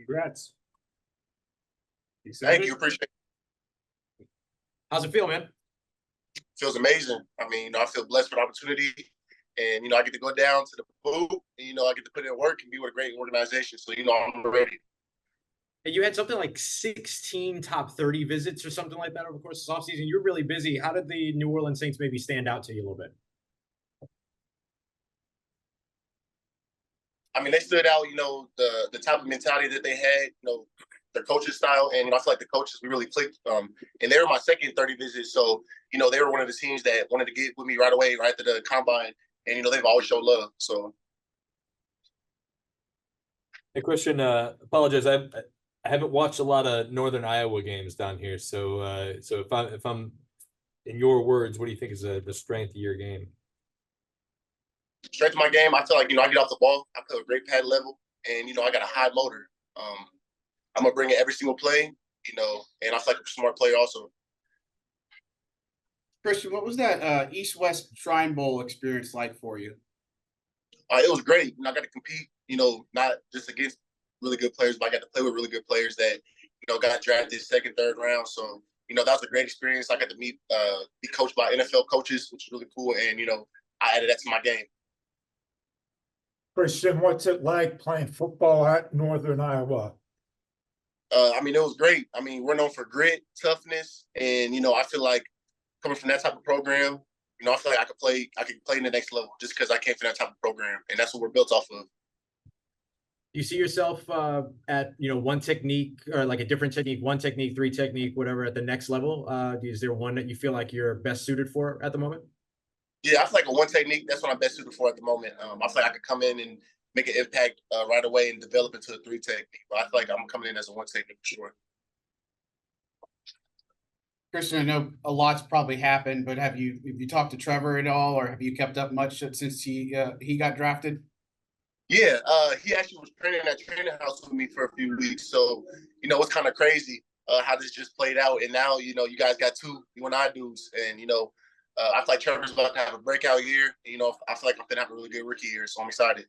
Congrats. Thank you. Appreciate it. How's it feel, man? Feels amazing. I mean, I feel blessed for the opportunity. And, I get to go down to the booth and, I get to put in work and be with a great organization. So, I'm ready. And you had something like 16 top 30 visits or something like that over the course of this offseason. You're really busy. How did the New Orleans Saints maybe stand out to you a little bit? I mean, they stood out, the type of mentality that they had, their coaching style. And, I feel like the coaches, we really clicked. And they were my second 30 visit. So, they were one of the teams that wanted to get with me right away, right after the combine. And, they've always showed love. So. Hey, Khristian, apologize. I haven't watched a lot of Northern Iowa games down here. So if I'm in your words, what do you think is the strength of your game? Strength of my game, I feel like, I get off the ball. I play a great pad level. And, I got a high motor. I'm going to bring it every single play, and I feel like I'm a smart player also. Khristian, what was that East-West Shrine Bowl experience like for you? It was great. I got to compete, not just against really good players, but I got to play with really good players that, got drafted second, third round. So, that was a great experience. I got to be coached by NFL coaches, which is really cool. And, I added that to my game. Khristian, what's it like playing football at Northern Iowa? I mean, it was great. I mean, we're known for grit, toughness, and, I feel like coming from that type of program, I feel like I could play in the next level just because I came from that type of program, and that's what we're built off of. Do you see yourself at, one technique or like a different technique, one technique, three technique, whatever at the next level? Is there one that you feel like you're best suited for at the moment? Yeah, I feel like a one technique, that's what I'm best suited for at the moment. I feel like I could come in and make an impact right away and develop into a three technique. But I feel like I'm coming in as a one technique for sure. Khristian, I know a lot's probably happened, but have you talked to Trevor at all, or have you kept up much since he got drafted? Yeah, he actually was training at training house with me for a few weeks. So, it's kind of crazy how this just played out. And now, you guys got two UNI dudes. And, I feel like Trevor's about to have a breakout year. I feel like I'm going to have a really good rookie year. So I'm excited.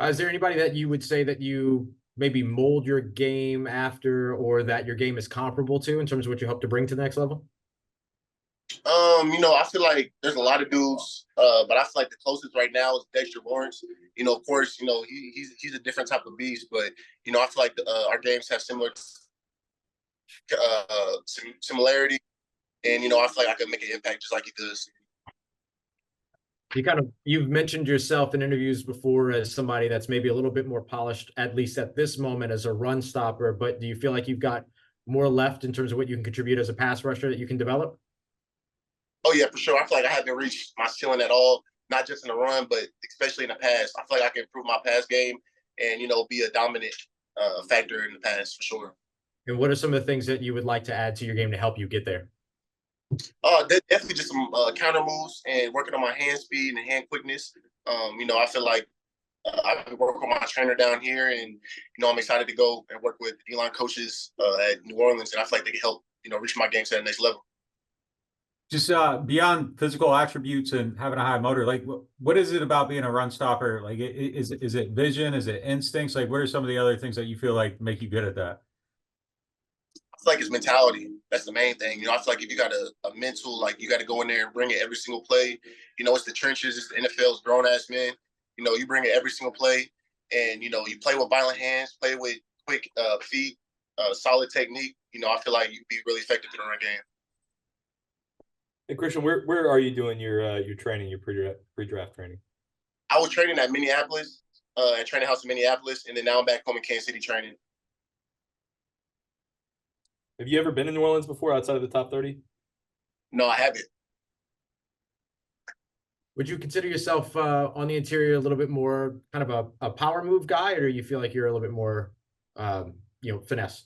Is there anybody that you would say that you maybe mold your game after, or that your game is comparable to in terms of what you hope to bring to the next level? I feel like there's a lot of dudes, but I feel like the closest right now is Dexter Lawrence. Of course, he's a different type of beast, but I feel like our games have similarity, and I feel like I can make an impact just like he does. You've mentioned yourself in interviews before as somebody that's maybe a little bit more polished, at least at this moment, as a run stopper, but do you feel like you've got more left in terms of what you can contribute as a pass rusher that you can develop? Oh, yeah, for sure. I feel like I haven't reached my ceiling at all, not just in the run, but especially in the pass. I feel like I can improve my pass game and, be a dominant factor in the pass for sure. And what are some of the things that you would like to add to your game to help you get there? Definitely just some counter moves and working on my hand speed and hand quickness. I feel like I've been working with my trainer down here, and I'm excited to go and work with D-line coaches at New Orleans, and I feel like they can help reach my game to the next level. Just beyond physical attributes and having a high motor, like what is it about being a run stopper? Like, is it vision? Is it instincts? Like, what are some of the other things that you feel like make you good at that? I feel like it's mentality. That's the main thing. I feel like if you got a mental, like you got to go in there and bring it every single play. It's the trenches. It's the NFL's grown-ass men. You bring it every single play, and, you play with violent hands, play with quick feet, solid technique. I feel like you'd be really effective in the run game. Hey, Khristian, where are you doing your training, your pre-draft training? I was training at Minneapolis, at training house in Minneapolis, and then now I'm back home in Kansas City training. Have you ever been in New Orleans before outside of the top 30? No, I haven't. Would you consider yourself on the interior a little bit more kind of a power move guy, or do you feel like you're a little bit more, finesse?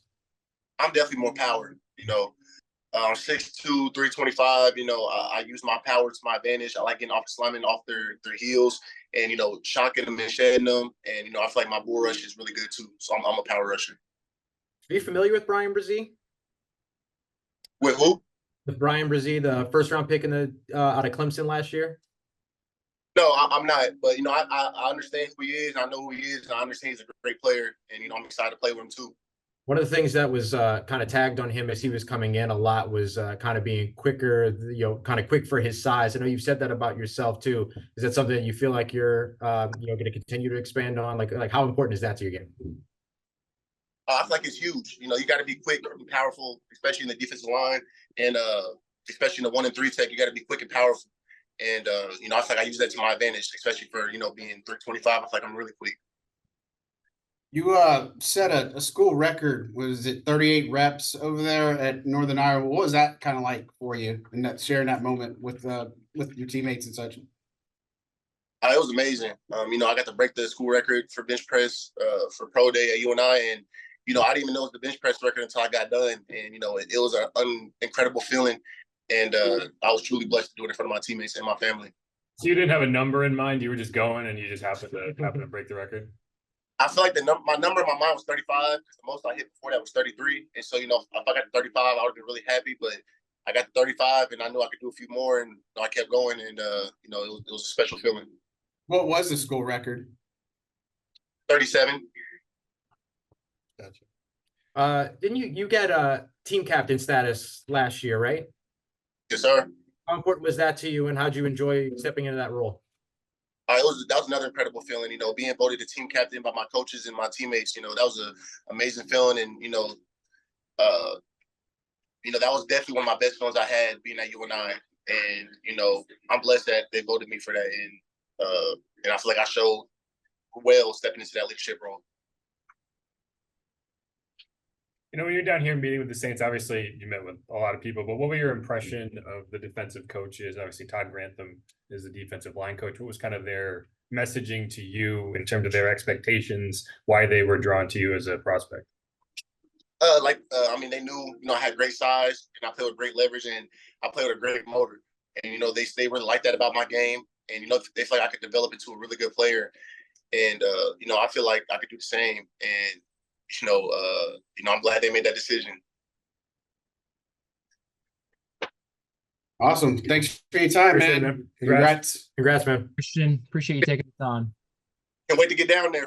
I'm definitely more powered. 6'2", 325. I use my power to my advantage. I like getting off the linemen off their heels and, shocking them and shedding them. And, I feel like my bull rush is really good too. So I'm a power rusher. Are you familiar with Brian Brzee? With who? With Brian Brzee, the first round pick in the out of Clemson last year. No, I'm not. But I understand who he is. I know who he is. And I understand he's a great player, and I'm excited to play with him too. One of the things that was kind of tagged on him as he was coming in a lot was kind of being quicker, kind of quick for his size. I know you've said that about yourself too. Is that something that you feel like you're, going to continue to expand on? Like how important is that to your game? I feel like it's huge. You got to be quick and powerful, especially in the defensive line, and especially in the 1 and 3 tech. You got to be quick and powerful. And I feel like I use that to my advantage, especially for being 325. I feel like I'm really quick. You set a school record. Was it 38 reps over there at Northern Iowa? What was that kind of like for you, and that sharing that moment with your teammates and such? It was amazing. I got to break the school record for bench press for pro day at UNI, and I didn't even know it was the bench press record until I got done, and it was an incredible feeling, and I was truly blessed to do it in front of my teammates and my family. So you didn't have a number in mind; you were just going, and you just happened to break the record. I feel like my number in my mind was 35 because the most I hit before that was 33. And so, if I got to 35, I would have been really happy. But I got to 35 and I knew I could do a few more, and I kept going, and it was a special feeling. What was the school record? 37. Gotcha. Didn't you get team captain status last year, right? Yes, sir. How important was that to you, and how'd you enjoy stepping into that role? That was another incredible feeling, being voted the team captain by my coaches and my teammates. That was an amazing feeling, and that was definitely one of my best feelings I had being at UNI. And I'm blessed that they voted me for that, and I feel like I showed well stepping into that leadership role. When you're down here meeting with the Saints, obviously you met with a lot of people, but what were your impression of the defensive coaches? Obviously, Todd Grantham is the defensive line coach. What was kind of their messaging to you in terms of their expectations, why they were drawn to you as a prospect? They knew, I had great size, and I played with great leverage, and I played with a great motor. And, they really liked that about my game. And, they feel like I could develop into a really good player. And, I feel like I could do the same. And, I'm glad they made that decision. Awesome. Thanks for your time, Appreciate it, man. man. Congrats. Congrats, man. Khristian, appreciate you taking the time. Can't wait to get down there.